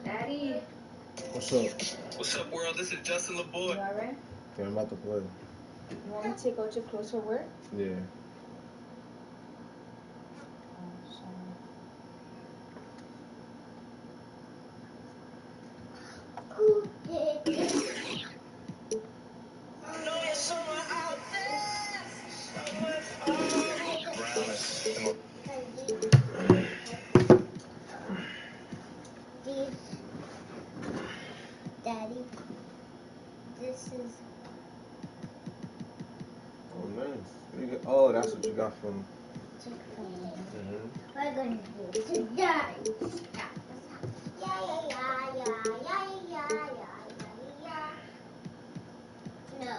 Daddy. What's up? What's up, world? This is Justin LeBoy. You alright? Yeah, I'm about to play. You want me to take out your clothes for work? Yeah. Oh, sorry. Daddy, this is. Oh, nice. Oh, that's what you got from. We're gonna do it. Daddy. No.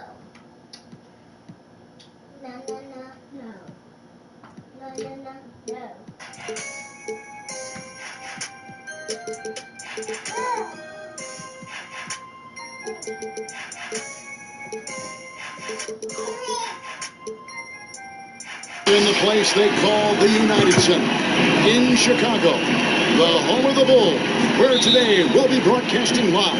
No, no, no, no. No, no, no, no. In the place they call the United Center in Chicago, the home of the Bulls, where today we'll be broadcasting live.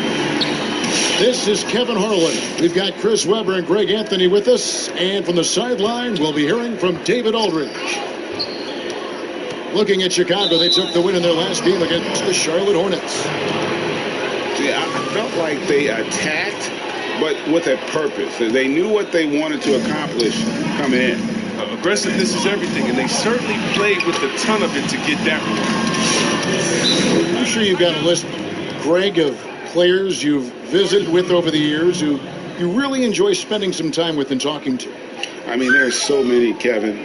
This is Kevin Harlan. We've got Chris Webber and Greg Anthony with us, and from the sideline we'll be hearing from David Aldridge. Looking at Chicago, they took the win in their last game against the Charlotte Hornets. Yeah, I felt like they attacked, but with a purpose. They knew what they wanted to accomplish coming in. Aggressiveness is everything, and they certainly played with a ton of it to get that one. I'm sure you've got a list, Greg, of players you've visited with over the years who you really enjoy spending some time with and talking to. I mean, there's so many, Kevin.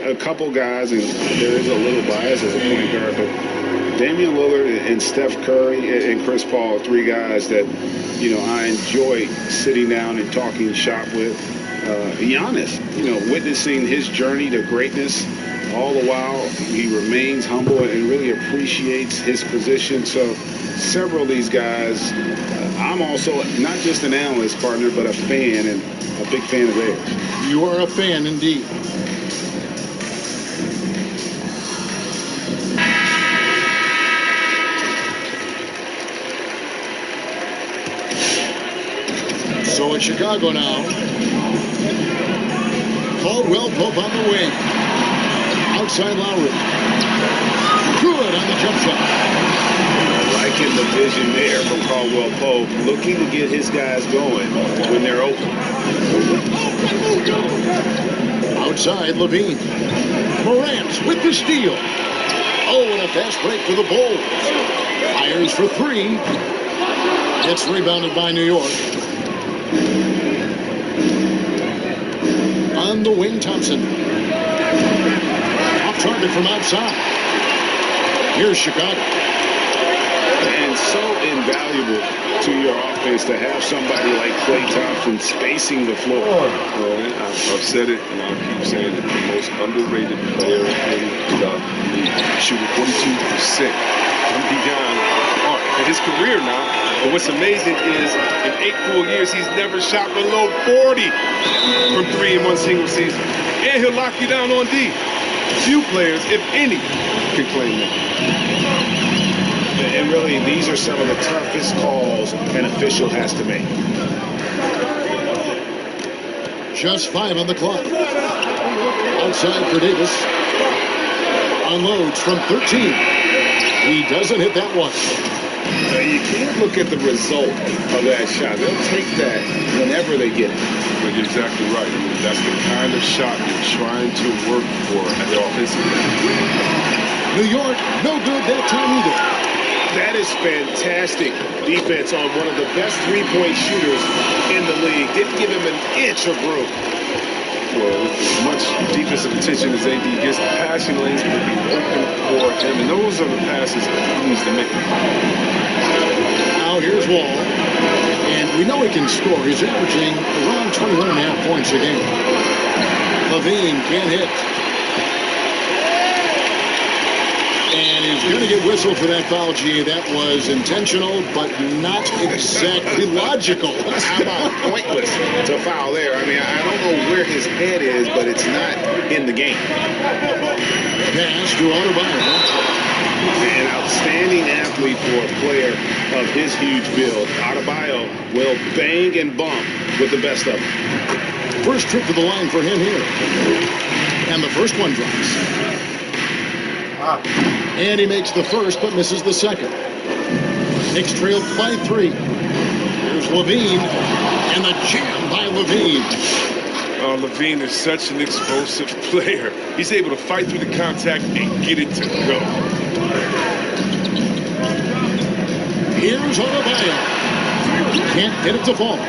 A couple guys, and there is a little bias as a point guard, but Damian Lillard and Steph Curry and Chris Paul, three guys that, I enjoy sitting down and talking shop with. Giannis, witnessing his journey to greatness, all the while he remains humble and really appreciates his position. So several of these guys, I'm also not just an analyst, partner, but a fan, and a big fan of theirs. You are a fan indeed. So in Chicago now, Caldwell Pope on the wing. Outside Lowry. Good on the jump shot. Liking the vision there from Caldwell Pope, looking to get his guys going when they're open. Outside Levine. Morant with the steal. Oh, and a fast break for the Bulls. Fires for three. It's rebounded by New York. On the wing, Thompson. Off target from outside. Here's Chicago. And so invaluable to your offense to have somebody like Klay Thompson spacing the floor. I've said it, and I'll keep saying it. The most underrated player in the league. Shooting 42% from beyond the arc. In his career now, but what's amazing is in 8 full years, he's never shot below 40 from 3 in one single season. And he'll lock you down on D. Few players, if any, can claim that. And really, these are some of the toughest calls an official has to make. Just 5 on the clock. Outside for Davis. Unloads from 13. He doesn't hit that one. You can't look at the result of that shot. They'll take that whenever they get it. But you're exactly right. I mean, that's the kind of shot you're trying to work for at the offensive end. New York, no good that time either. That is fantastic defense on one of the best three-point shooters in the league. Didn't give him an inch of room. Well, as much defensive attention as AD gets, the passing lanes will be open for with him, and those are the passes he needs to make. Now here's Wall. And we know he can score. He's averaging around 21.5 points a game. Levine can't hit. And he's going to get whistled for that foul, G. That was intentional, but not exactly logical. How about pointless to foul there? I mean, I don't know where his head is, but it's not in the game. Pass to Adebayo. An outstanding athlete for a player of his huge build. Adebayo will bang and bump with the best of them. First trip to the line for him here. And the first one drops. And he makes the first, but misses the second. Knicks trailed by 3. Here's Levine, and the jam by Levine. Oh, Levine is such an explosive player. He's able to fight through the contact and get it to go. Here's Adebayo. Can't get it to fall.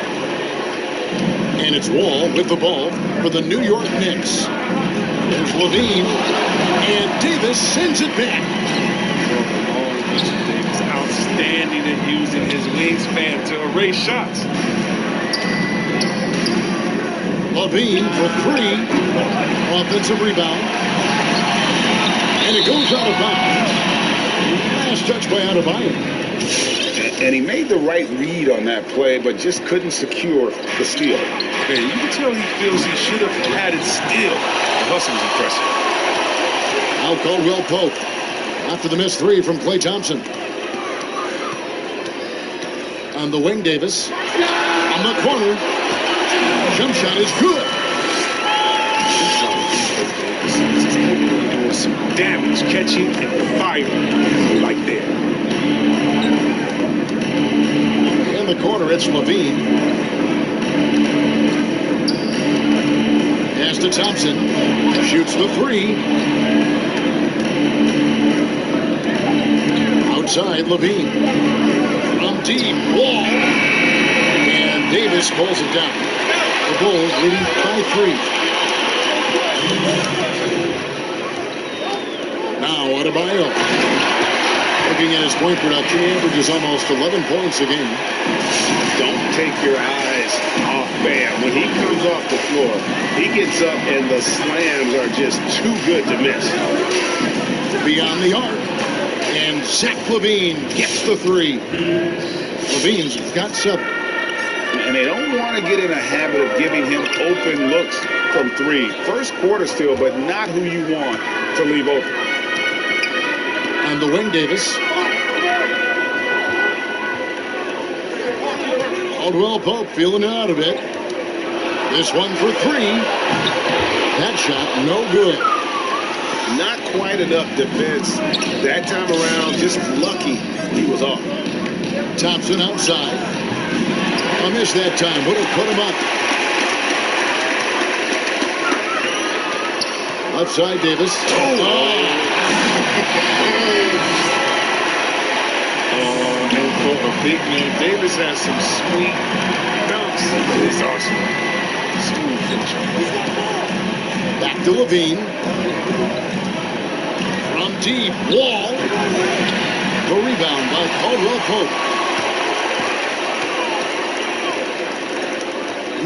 And it's Wall with the ball for the New York Knicks. There's Levine, and Davis sends it back. Davis outstanding at using his wingspan to erase shots. Levine for 3. Offensive rebound. And it goes out of bounds. Last touch by Adebayo. And he made the right read on that play, but just couldn't secure the steal. Man, you can tell he feels he should have had it still. The hustle was impressive. Now Caldwell Pope after the missed 3 from Klay Thompson. On the wing, Davis. On the corner. Jump shot is good. Doing some damage, catching and firing like that. In the corner, it's Levine. Pass to Thompson. Shoots the 3. Outside, Levine. From deep, Wall. And Davis pulls it down. The Bulls leading by 3. Now Adebayo. Looking at his point production, he averages almost 11 points a game. Don't take your eyes off Bam. When he comes off the floor, he gets up and the slams are just too good to miss. Beyond the arc. And Zach LaVine gets the 3. LaVine's got 7. And they don't want to get in a habit of giving him open looks from 3. First quarter still, but not who you want to leave open. On the wing, Davis. Caldwell Pope feeling it out a bit. This one for 3. That shot, no good. Not quite enough defense that time around. Just lucky he was off. Thompson outside. A miss that time. Would have put him up. Outside, Davis. A big man. Davis has some sweet dunks. He's awesome. Smooth finish. Back to Levine. From deep, Wall. The rebound by Caldwell Pope.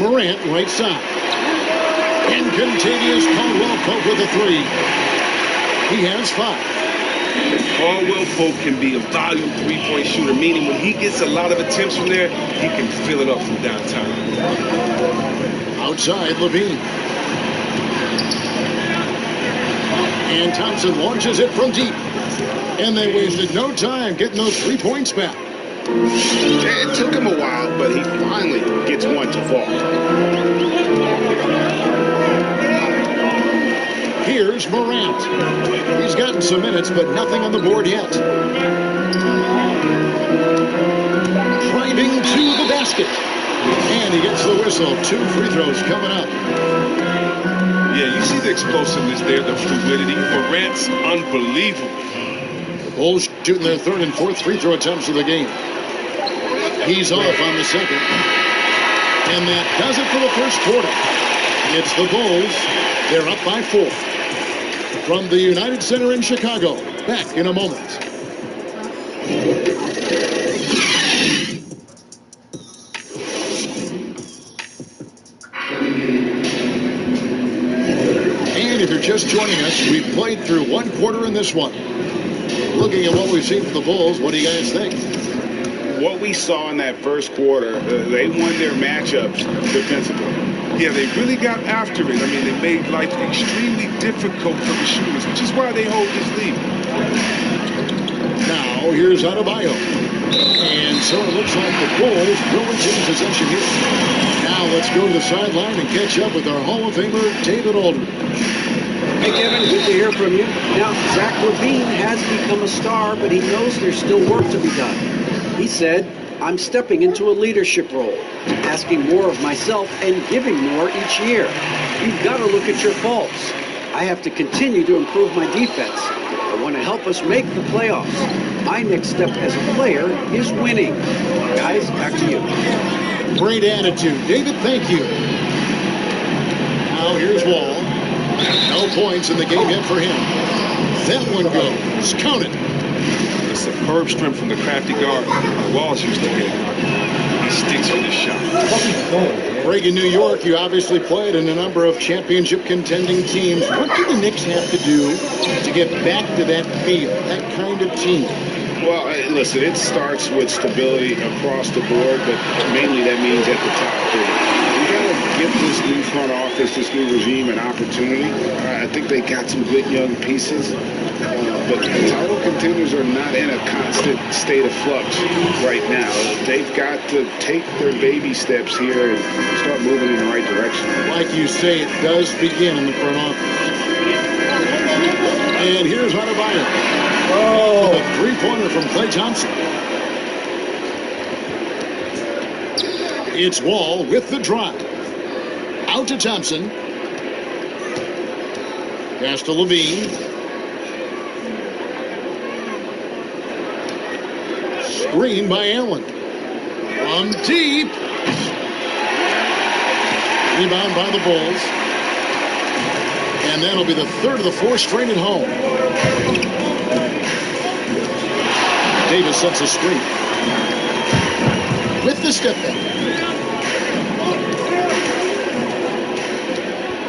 Morant right side. Incontaneous Caldwell Pope with a 3. He has 5. Caldwell Pope can be a volume 3-point shooter, meaning when he gets a lot of attempts from there, he can fill it up from downtown. Outside, Levine. And Thompson launches it from deep. And they wasted no time getting those 3 points back. It took him a while, but he finally gets one to fall. Here's Morant. He's gotten some minutes, but nothing on the board yet. Driving to the basket. And he gets the whistle. 2 free throws coming up. Yeah, you see the explosiveness there, the fluidity. Morant's unbelievable. The Bulls shooting their 3rd and 4th free throw attempts of the game. He's off on the 2nd. And that does it for the first quarter. It's the Bulls. They're up by 4. From the United Center in Chicago, Back in a moment. And if you're just joining us, we've played through one quarter in this one. Looking at what we've seen from the Bulls, what do you guys think? What we saw in that first quarter, they won their matchups defensively. Yeah, they really got after it. I mean, they made life extremely difficult for the shooters, which is why they hold this lead. Now, here's Adebayo. And so it looks like the Bulls will retain possession here. Now, let's go to the sideline and catch up with our Hall of Famer, David Aldridge. Hey, Kevin, good to hear from you. Now, Zach LaVine has become a star, but he knows there's still work to be done. He said, I'm stepping into a leadership role, asking more of myself and giving more each year. You've got to look at your faults. I have to continue to improve my defense. I want to help us make the playoffs. My next step as a player is winning. Guys, back to you. Great attitude. David, thank you. Now here's Wall. No points in the game yet for him. That one goes. Count it. A superb strength from the crafty guard. Wall's used to getting He sticks with his shot. Reagan, New York, you obviously played in a number of championship contending teams. What do the Knicks have to do to get back to that feel, that kind of team? Well, listen, it starts with stability across the board, but mainly that means at the top. We got to give this new front office, this new regime, an opportunity. I think they got some good young pieces, but the title contenders are not in a constant state of flux right now. They've got to take their baby steps here and start moving in the right direction. Like you say, it does begin in the front office. And here's Adebayo. Oh, a three-pointer from Klay Thompson. It's Wall with the drop. Out to Thompson. Pass to LaVine. Screen by Allen. From deep. Rebound by the Bulls. And that'll be the third of the four straight at home. Davis sets a screen. With the step back.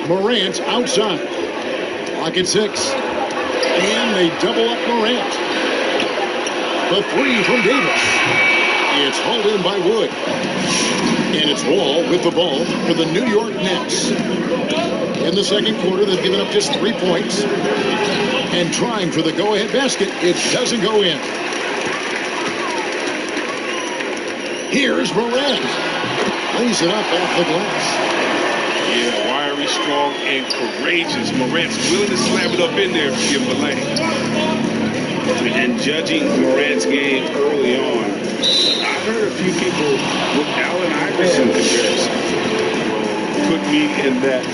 Morant outside. Clock at 6. And they double up Morant. The three from Davis. It's hauled in by Wood. And it's Wall with the ball for the New York Knicks. In the second quarter, they've given up just 3 points. And trying for the go-ahead basket, it doesn't go in. Here's Morant. Lays it up off the glass. Yeah, wiry, strong, and courageous. Morant's willing to slam it up in there if you give him a lane. And judging Morant's game early on, I've heard a few people with Allen Iverson comparison. Put me in that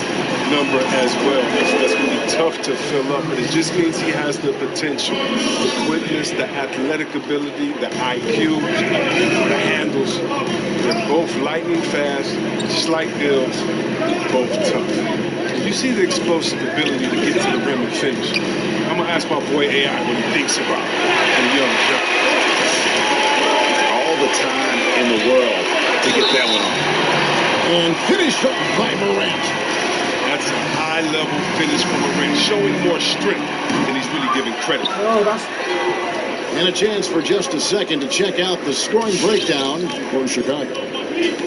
number as well. That's going to be tough to fill up, but it just means he has the potential, the quickness, the athletic ability, the IQ, the handles. They're both lightning fast, just like Bills, both tough. You see the explosive ability to get to the rim and finish. I'm going to ask my boy AI what he thinks about the young Joe. All the time in the world to get that one on. And finished up by Morant. That's a high-level finish from Morant, showing more strength than he's really giving credit. And a chance for just a second to check out the scoring breakdown for Chicago.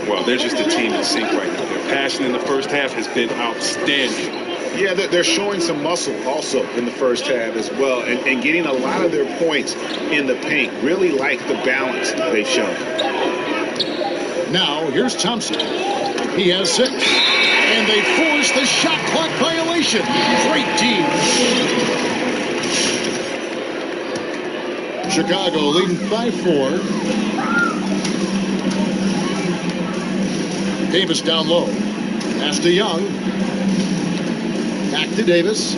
Well, they're just a team in sync right now. Their passion in the first half has been outstanding. Yeah, they're showing some muscle also in the first half as well, and getting a lot of their points in the paint. Really like the balance they've shown. Now, here's Thompson. He has 6. And they force the shot clock violation. Great team. Chicago leading by 4. Davis down low. Pass to Young. Back to Davis.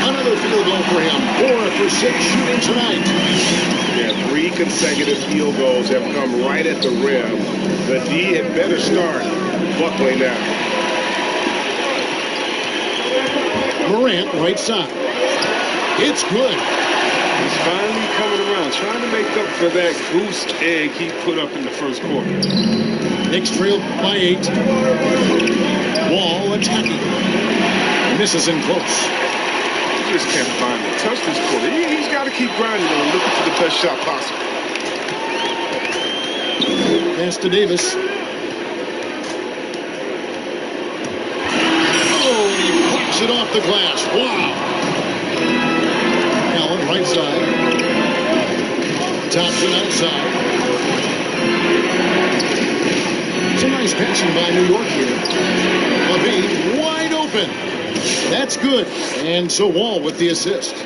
Another field goal for him. 4 for 6 shooting tonight. Yeah, 3 consecutive field goals have come right at the rim. But he had better start buckling down. Morant, right side. It's good. He's finally coming around, trying to make up for that goose egg he put up in the first quarter. Knicks trail by 8. Wall attacking. Misses in close. He just can't find the touch this quarter. He's got to keep grinding and looking for the best shot possible. Pass to Davis. Oh, he pops it off the glass. Wow. Allen, right side. Thompson outside. Some nice passing by New York here. Levine wide open. That's good. And so Wall with the assist.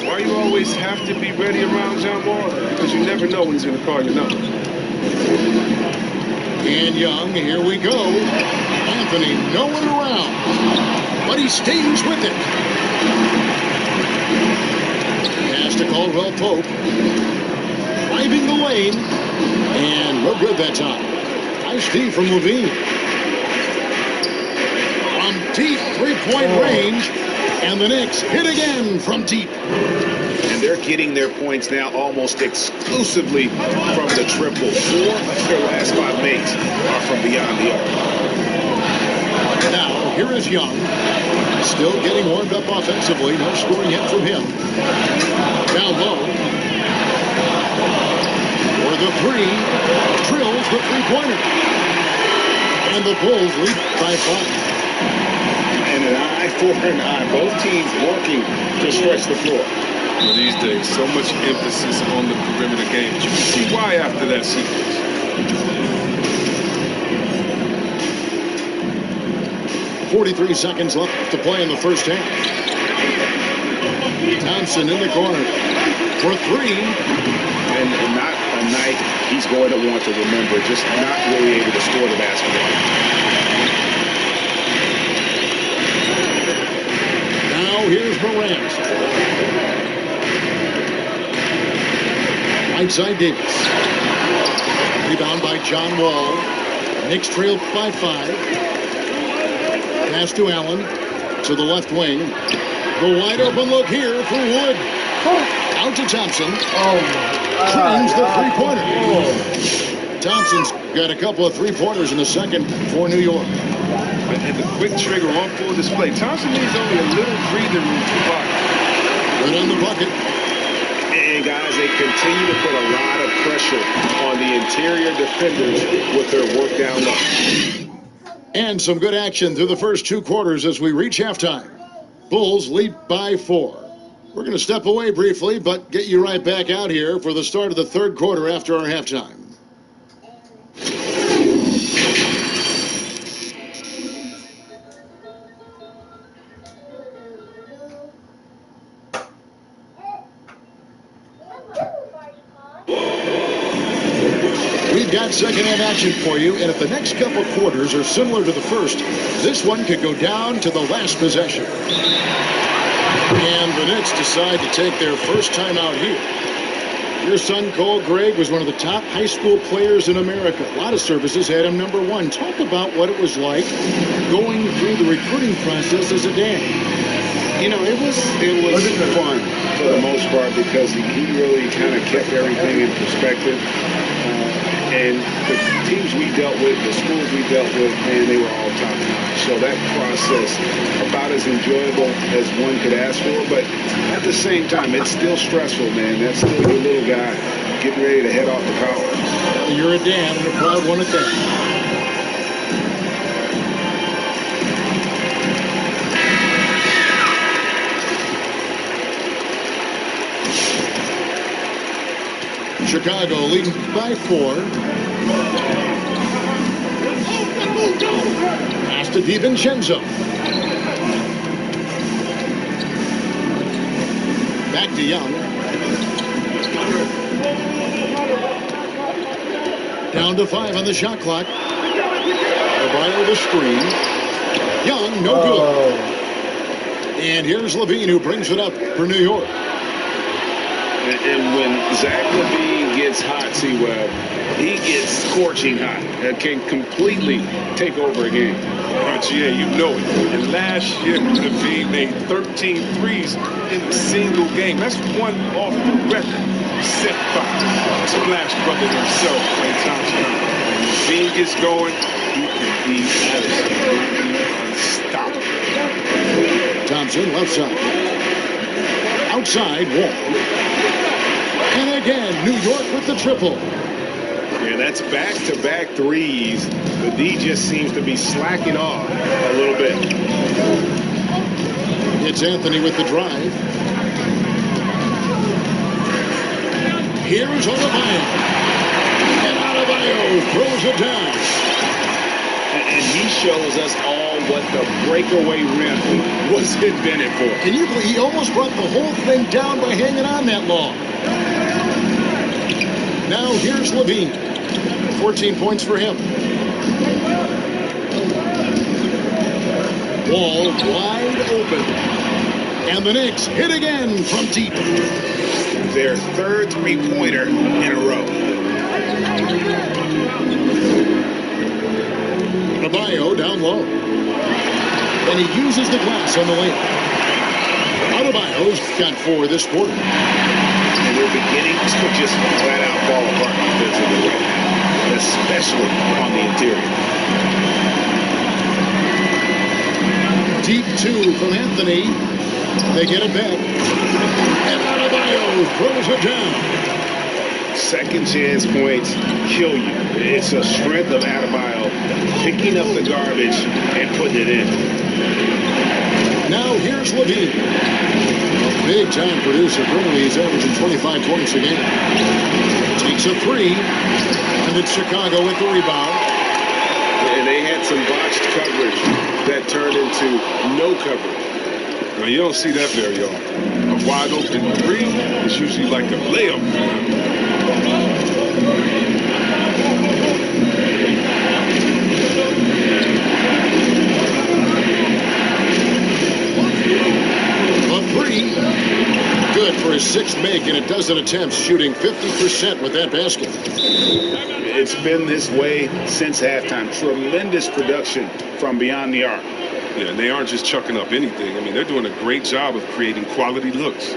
Why you always have to be ready around John Wall? Because you never know when he's going to call your number. And Young, here we go. Anthony nowhere around. But he stays with it. Pass to Caldwell Pope. Driving the lane. And no good that time. Nice D from Levine. From deep three-point range. And the Knicks hit again from deep. And they're getting their points now almost exclusively from the triple. 4 of their last 5 makes are from beyond the arc. Now, here is Young. Still getting warmed up offensively. No scoring yet from him. Down low. For the 3. Drills the three-pointer. And the Bulls lead by 5. And an eye for an eye. Both teams working to stretch the floor. Well, these days, so much emphasis on the perimeter game. But you can see why after that sequence. 43 seconds left to play in the first half. Thompson in the corner for 3. And not a night he's going to want to remember. Just not really able to score the basketball. Now here's Morant. Right side Davis. Rebound by John Wall. Knicks trail by 5. Pass to Allen. To the left wing. The wide open look here for Wood. Out to Thompson. Trims the three-pointer. Thompson's got a couple of three-pointers in the second for New York. And the quick trigger on full display. Thompson needs only a little breathing room to block. Right on the bucket. And guys, they continue to put a lot of pressure on the interior defenders with their work down low. And some good action through the first 2 quarters as we reach halftime. Bulls lead by 4. We're going to step away briefly, but get you right back out here for the start of the third quarter after our halftime. We've got second half action for you, and if the next couple quarters are similar to the first, this one could go down to the last possession. And the Knicks decide to take their first time out here. Your son, Cole Gregg, was one of the top high school players in America. A lot of services had him number 1. Talk about what it was like going through the recruiting process as a dad. You know, it was fun for the most part because he really kind of kept everything in perspective. And the teams we dealt with, the schools we dealt with, man, they were all top notch. So that process, about as enjoyable as one could ask for. But at the same time, it's still stressful, man. That's still your little guy getting ready to head off to college. You're a dad and a proud one at that. Chicago leading by 4. Pass to DiVincenzo. Back to Young. Down to 5 on the shot clock. O'Brien with a screen. Young, no good. And here's Levine, who brings it up for New York. And when Zach LaVine gets hot, Sewell, he gets scorching hot. Can completely take over a game. Yeah, you know it. And last year, LaVine made 13 threes in a single game. That's one off the record set by Splash Brother himself, Klay Thompson. When LaVine gets going, he can be absolutely unstoppable. Thompson left side. Outside, Wall. And again, New York with the triple. Yeah, that's back-to-back threes. The D just seems to be slacking off a little bit. It's Anthony with the drive. Here's Adebayo. And Adebayo throws it down. And he shows us all what the breakaway rim was invented for. Can you believe he almost brought the whole thing down by hanging on that long? Now here's LaVine. 14 points for him. Wall wide open. And the Knicks hit again from deep. Their third three-pointer in a row. Adebayo down low. And he uses the glass on the lane. Adebayo's got 4 this quarter. And they're beginning to just flat out fall apart defensively right now, especially on the interior. Deep 2 from Anthony. They get it back. And Adebayo throws it down. Second chance points kill you. It's a strength of Adebayo picking up the garbage and putting it in. Now here's LaVine. Big time producer. Currently he's averaging 25 points a game. Takes a 3. And it's Chicago with the rebound. And they had some botched coverage that turned into no coverage. Well, you don't see that very often. A wide open three is usually like a layup. A 3. Good for his 6th make in a dozen attempts, shooting 50% with that basket. It's been this way since halftime. Tremendous production from beyond the arc. Yeah, and they aren't just chucking up anything. I mean, they're doing a great job of creating quality looks.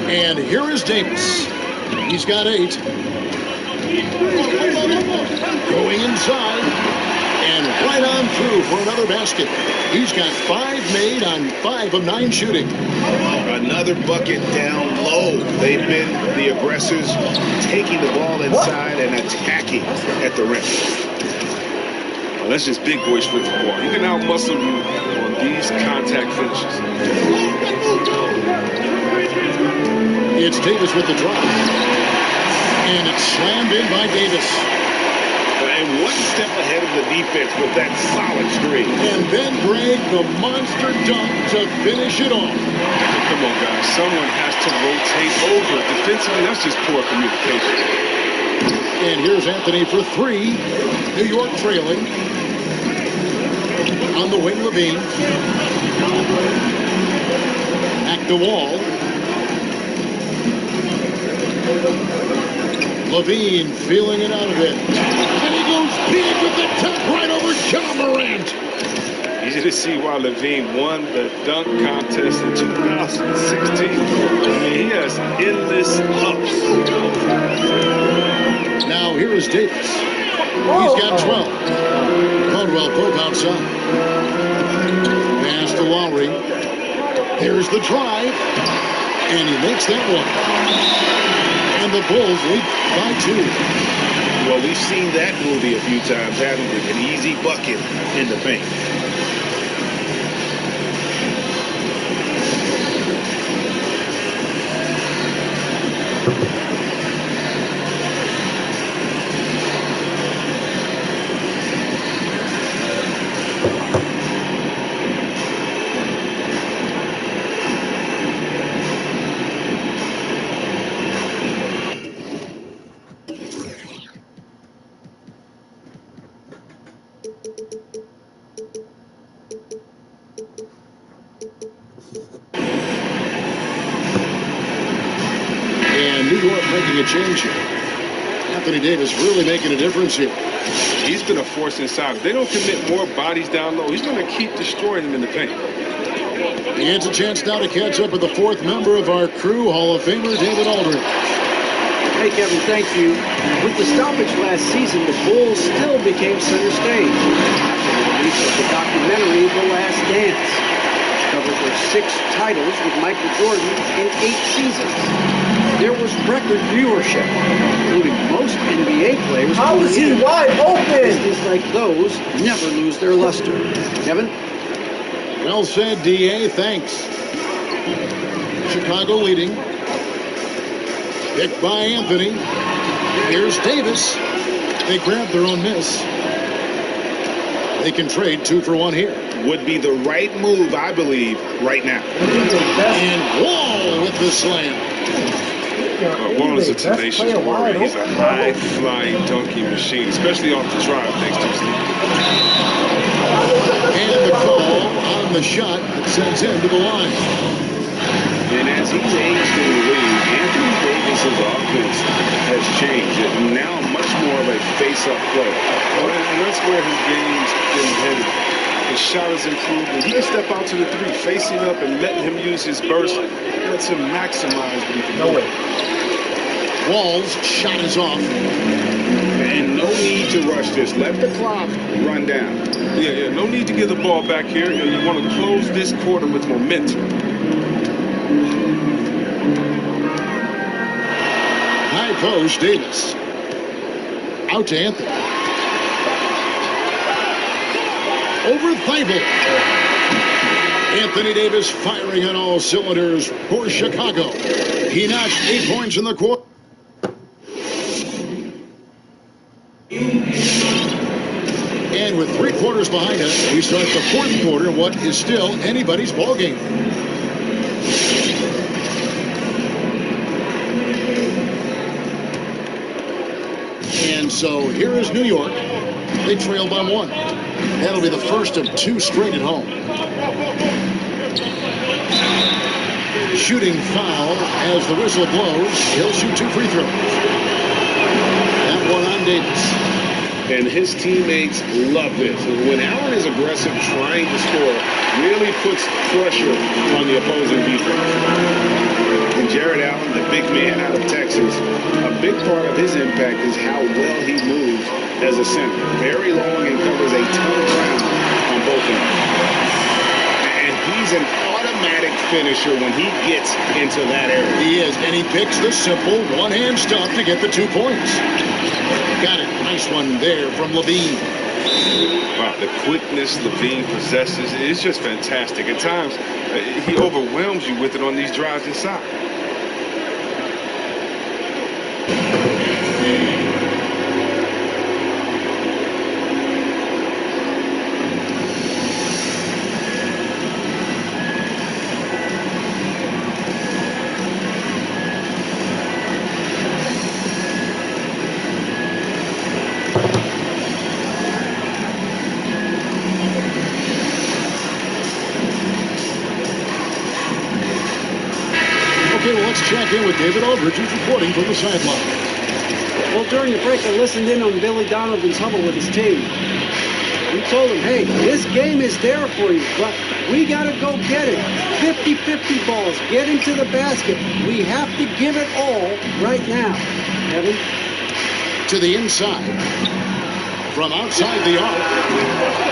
And here is Davis. He's got 8. Going inside. And right on through for another basket. He's got 5 made on 5 of 9 shooting. Another bucket down low. They've been the aggressors, taking the ball inside and attacking at the rim. Well, that's just big boys football. He can out-muscle you on these contact finishes. It's Davis with the drop. And it's slammed in by Davis. And one step ahead of the defense with that solid screen. And then Greg, the monster dunk to finish it off. Come on, guys. Someone has to rotate over. Defensively, that's just poor communication. And here's Anthony for 3. New York trailing. On the wing, LaVine. Back to Wall. LaVine feeling it out of it. And he goes big with the tap right over John Morant. Easy to see why LaVine won the dunk contest in 2016. I mean, he has endless ups. Now here is Davis. He's got 12. Caldwell Pope outside. Pass to Lowry. Here's the drive. And he makes that one. And the Bulls lead by 2. Well, we've seen that movie a few times, haven't we? An easy bucket in the paint. And New York making a change here. Anthony Davis really making a difference here. He's been a force inside. If they don't commit more bodies down low, he's going to keep destroying them in the paint. He gets a chance now to catch up with the fourth member of our crew, Hall of Famer David Aldridge. Hey, Kevin, thank you. With the stoppage last season, the Bulls still became center stage after the release of the documentary The Last Dance, which covered their 6 titles with Michael Jordan in 8 seasons. There was record viewership, including most NBA players. How is he wide open? Businesses like those never lose their luster. Kevin? Well said, D.A. Thanks. Chicago leading. Picked by Anthony. Here's Davis. They grab their own miss. They can trade 2 for 1 here. Would be the right move, I believe, right now. And Wall with the slam. Wall is a tenacious warrior. He's a high-flying dunking machine, especially off the drive, thanks to his lead. And the call on the shot that sends him to the line. And as he's aged in the league, Anthony Davis's offense has changed. It's now much more of a face-up play. And that's where his game's been headed. His shot has improved, and he can step out to the 3, facing up and letting him use his burst. Lets him maximize what he can do. Wall's shot is off. And no need to rush this. Let the clock run down. Yeah, no need to give the ball back here. You want to close this quarter with momentum. High post, Davis. Out to Anthony. Over Thibault. Anthony Davis firing on all cylinders for Chicago. He notched 8 points in the quarter. And with 3 quarters behind us, we start the 4th quarter, what is still anybody's ballgame. And so here is New York. They trail by 1. That'll be the first of 2 straight at home. Shooting foul as the whistle blows. He'll shoot 2 free throws. That one on Davis. And his teammates love this. When Allen is aggressive, trying to score, really puts pressure on the opposing defense. And Jared Allen, the big man out of Texas, a big part of his impact is how well he moves as a center. Very long and covers a ton of ground on both ends. And he's an automatic finisher when he gets into that area. He is, and he picks the simple one-hand stuff to get the 2 points. Got it. Nice one there from Levine. Wow, the quickness Levine possesses is just fantastic. At times, he overwhelms you with it on these drives inside. Check in with David Aldridge, who's reporting from the sideline. Well, during the break, I listened in on Billy Donovan's huddle with his team. He told them, hey, this game is there for you, but we got to go get it. 50-50 balls, get into the basket. We have to give it all right now. Kevin? To the inside. From outside the arc.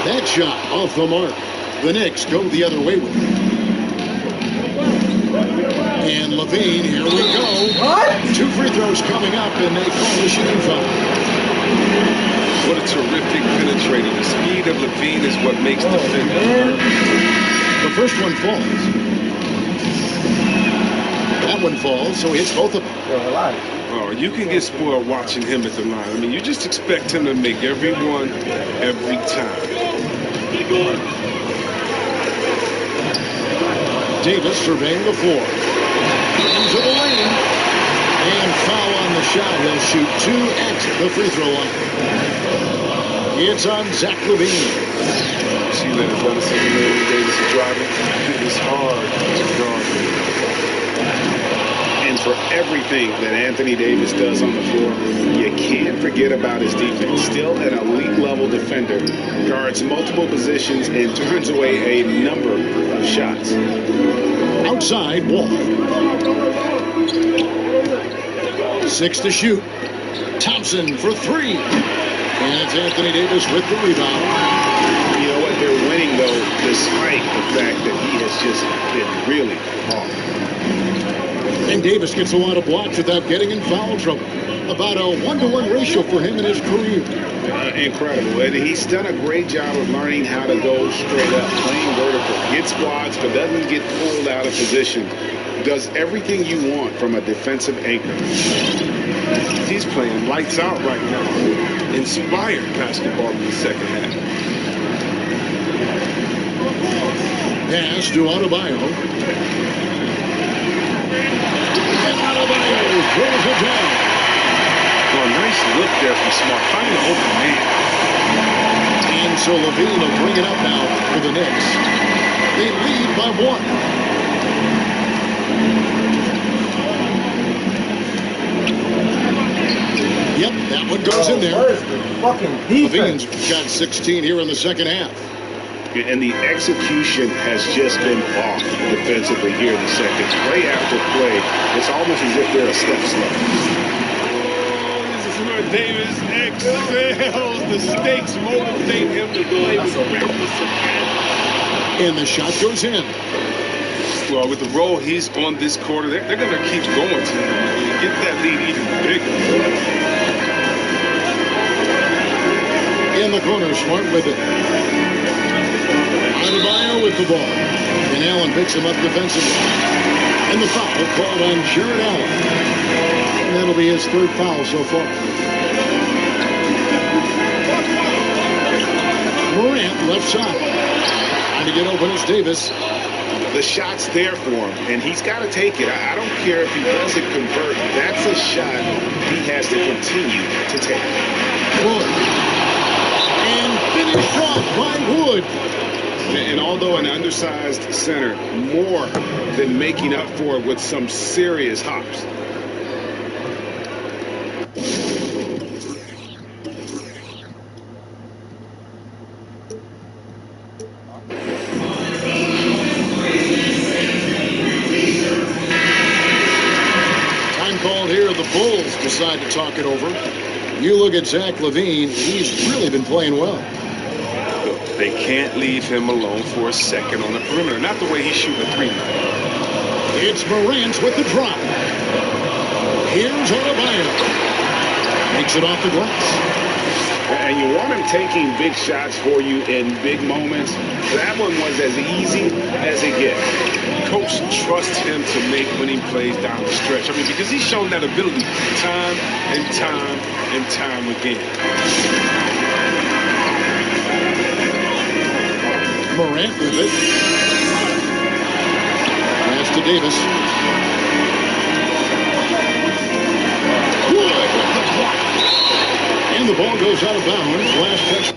That shot off the mark. The Knicks go the other way with it. And Levine, here we go. What? 2 free throws coming up, and they call the shooting foul. What a terrific penetrator. The speed of Levine is what makes defenders hurt. The first one falls. That one falls, so he hits both of them. Yo, relax. Oh, you can get spoiled watching him at the line. I mean, you just expect him to make every one, every time. Davis surveying the floor. Into the lane. And foul on the shot. He'll shoot 2 at the free throw line. It's on Zach Levine. See that athleticism there when Davis is driving? It is hard to guard him. And for everything that Anthony Davis does on the floor, you can't forget about his defense. Still an elite level defender, guards multiple positions and turns away a number of shots. Outside Wall. 6 to shoot. Thompson for 3. And it's Anthony Davis with the rebound. You know what? They're winning, though, despite the fact that he has just been really off. And Davis gets a lot of blocks without getting in foul trouble. About a 1-to-1 ratio for him in his career. Incredible. And he's done a great job of learning how to go straight up, playing vertical. Gets blocks, but doesn't get pulled out of position. Does everything you want from a defensive anchor. He's playing lights out right now. Inspired basketball in the second half. Pass to Adebayo. And Adebayo throws it down. Oh, nice look there from Smart. Finding an open man. And so Levine will bring it up now for the Knicks. They lead by 1. Yep, that one goes in there. Where's the fucking defense? Levine's got 16 here in the second half. And the execution has just been off defensively here in the second. Play after play, it's almost as if they're a step slow. Oh, this is where Davis excels. The stakes motivate him to play with reckless abandon. And the shot goes in. Well, with the role he's on this quarter, they're going to keep going to him and get that lead even bigger. In the corner, Smart with it. Adebayo with the ball. And Allen picks him up defensively. And the foul called on Jared Allen. And that'll be his 3rd foul so far. Morant left side. Trying to get open is Davis. The shot's there for him, and he's got to take it. I don't care if he doesn't convert. That's a shot he has to continue to take. Wood. And finished off by Wood. And although an undersized center, more than making up for it with some serious hops. The Bulls decide to talk it over. You look at Zach Levine, he's really been playing well. They can't leave him alone for a second on the perimeter. Not the way he's shooting a 3 now. It's Morant with the drive. Here's Adebayo. Makes it off the glass. And you want him taking big shots for you in big moments. That one was as easy as it gets. Coach trusts him to make winning plays down the stretch. I mean, because he's shown that ability time and time and time again. Morant with it. Pass to Davis. Wood with the block. And the ball goes out of bounds. Last touch.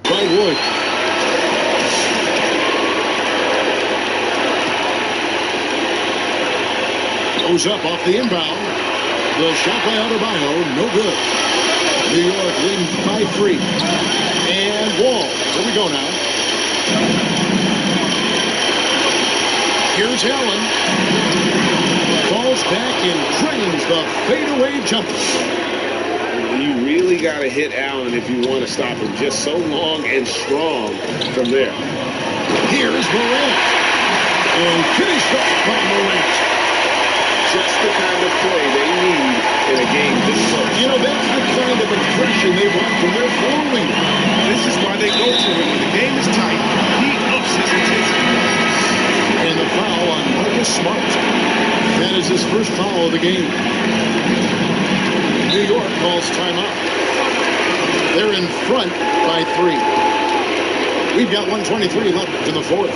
By Wood. Goes up off the inbound. The shot by Adebayo, no good. New York leading by 3. And Wall. Here we go now. Here's Allen. Falls back and drains the fadeaway jumper. You really got to hit Allen if you want to stop him. Just so long and strong from there. Here's Morant. And finished off by Morant. Just the kind of play they need in a game this close. You know, that's the kind of aggression they want from their forward. This is why they go to him. When the game is tight, he ups his intensity. And the foul on Marcus Smart. That is his first foul of the game. New York calls timeout. They're in front by 3. We've got 1:23 left in the fourth.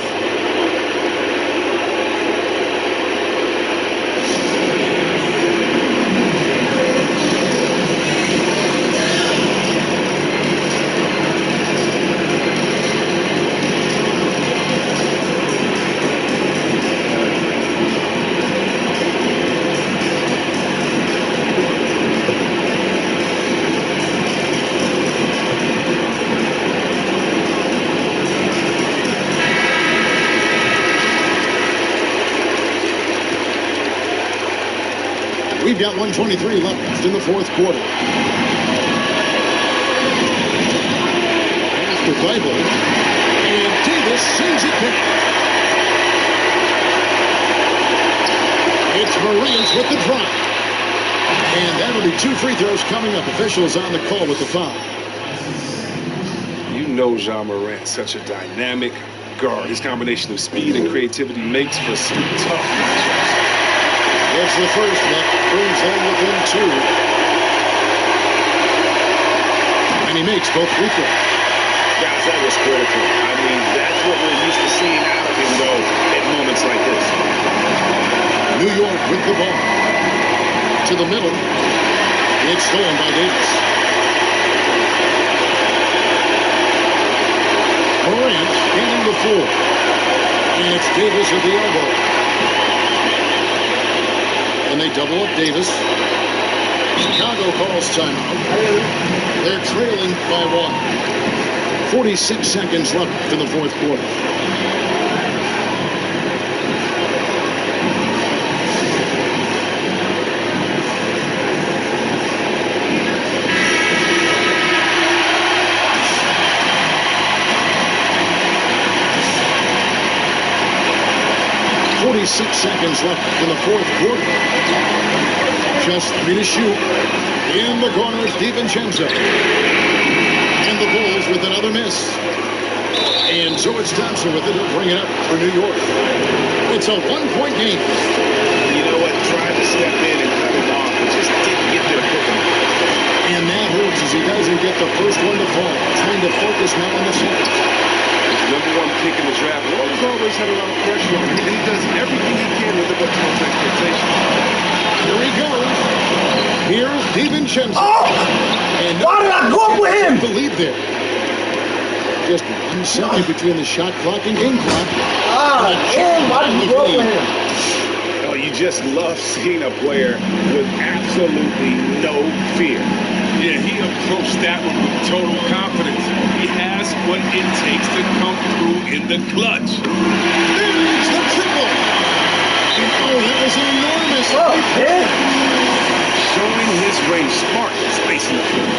We've got 1:23 left in the fourth quarter. After Bible, and Davis sends it back. It's Morant with the drive. And that'll be 2 free throws coming up. Officials on the call with the foul. You know Ja Morant, such a dynamic guard. His combination of speed and creativity makes for some tough matchups. That's the first one. Brings them within 2. And he makes both free throws. Guys, that was critical. I mean, that's what we're used to seeing out of him, though, at moments like this. New York with the ball. To the middle. It's stolen by Davis. Morant gaining the 4. And it's Davis at the elbow. And they double up Davis. Chicago calls timeout. They're trailing by 1. 46 seconds left in the fourth quarter. Six seconds left in the fourth quarter. Just 3 to shoot. In the corner, DiVincenzo. And the Bulls with another miss. And George Thompson with it. He'll bring it up for New York. It's a 1-point game. You know what? Tried to step in and cut it off, but just didn't get there quick enough. And that hurts as he doesn't get the first one to fall. Trying to focus now on the second. #1 pick in the draft. Lowe's always had a lot of pressure on him, and he does everything he can to live up to those expectations. Here he goes. Here's DiVincenzo. Oh! And Why did I go up with him? Believe there. Just 1 second between the shot clock and game clock. Damn, why did you go up with him? Oh, you just love seeing a player with absolutely no fear. Yeah, he approached that one with total confidence. He has what it takes to come through in the clutch. There's the triple. Oh, that was enormous. Oh, man. Showing his range, smart, spacing the floor.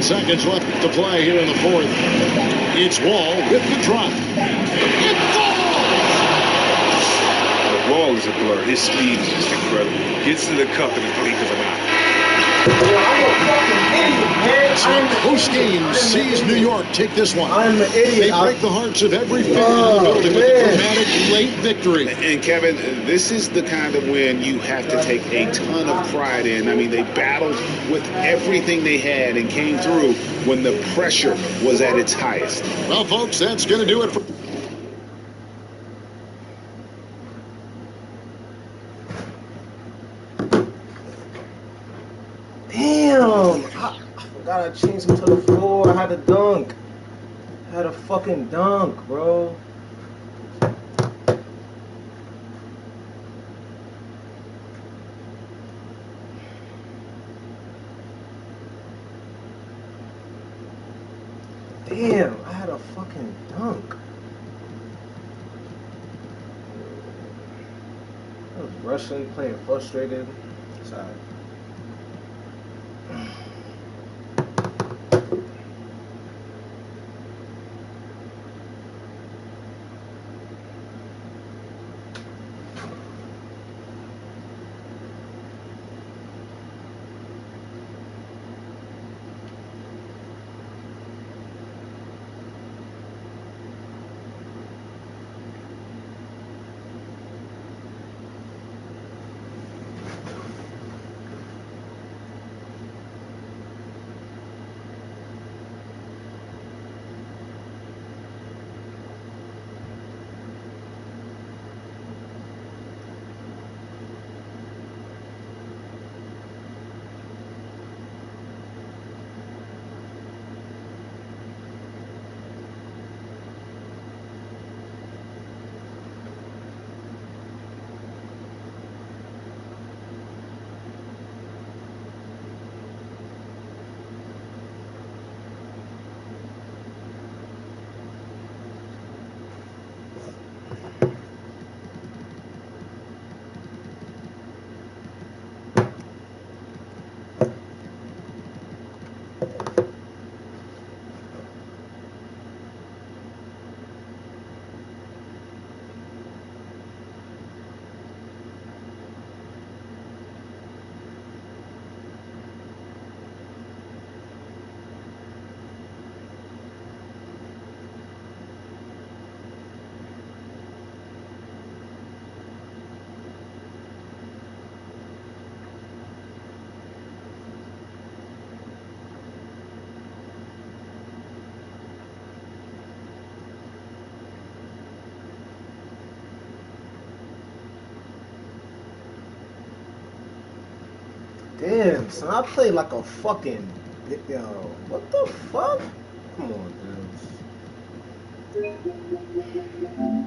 Seconds left to play here in the fourth. It's Wall with the drive. It falls! The Wall is a blur. His speed is just incredible. Gets to the cup in the blink of an eye. I'm a fucking idiot, man. So post game sees New York take this one. I'm an idiot. They break the hearts of every fan in the building with a dramatic late victory. And Kevin, this is the kind of win you have to take a ton of pride in. I mean, they battled with everything they had and came through when the pressure was at its highest. Well, folks, that's going to do it for... Damn. I forgot I changed him to the floor. I had to dunk. I had a fucking dunk, bro. Damn, I had a fucking dunk. I was rushing, playing frustrated. Sorry. Damn, son, I played like a fucking... Yo, what the fuck? Come on, dude.